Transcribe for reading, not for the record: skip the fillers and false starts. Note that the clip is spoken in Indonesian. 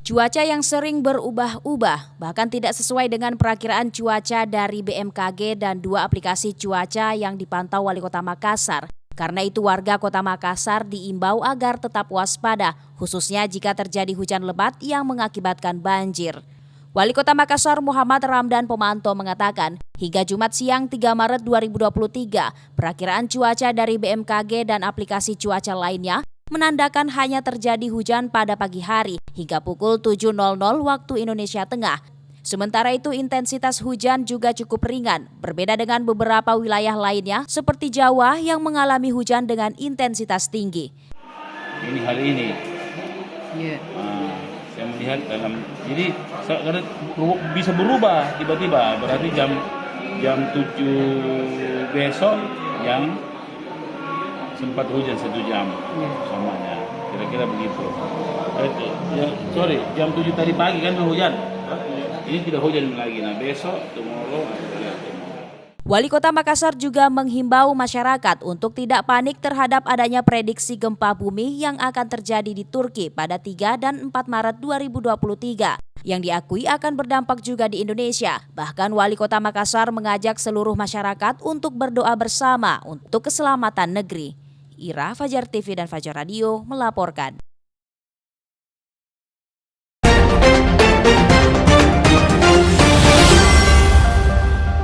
Cuaca yang sering berubah-ubah, bahkan tidak sesuai dengan perakiraan cuaca dari BMKG dan dua aplikasi cuaca yang dipantau Wali Kota Makassar. Karena itu warga Kota Makassar diimbau agar tetap waspada, khususnya jika terjadi hujan lebat yang mengakibatkan banjir. Wali Kota Makassar Muhammad Ramdan Pomanto mengatakan, hingga Jumat siang 3 Maret 2023, perakiraan cuaca dari BMKG dan aplikasi cuaca lainnya menandakan hanya terjadi hujan pada pagi hari hingga pukul 7.00 waktu Indonesia Tengah. Sementara itu intensitas hujan juga cukup ringan, berbeda dengan beberapa wilayah lainnya seperti Jawa yang mengalami hujan dengan intensitas tinggi. Ini hari ini, saya melihat jadi karena bisa berubah tiba-tiba, berarti jam 7 besok yang sempat hujan 1 jam samanya, kira-kira begitu. Jam 7 tadi pagi kan hujan, ini tidak hujan lagi. Nah besok tomorrow. Wali Kota Makassar juga menghimbau masyarakat untuk tidak panik terhadap adanya prediksi gempa bumi yang akan terjadi di Turki pada 3 dan 4 Maret 2023 yang diakui akan berdampak juga di Indonesia. Bahkan Wali Kota Makassar mengajak seluruh masyarakat untuk berdoa bersama untuk keselamatan negeri. Ira, Fajar TV dan Fajar Radio melaporkan.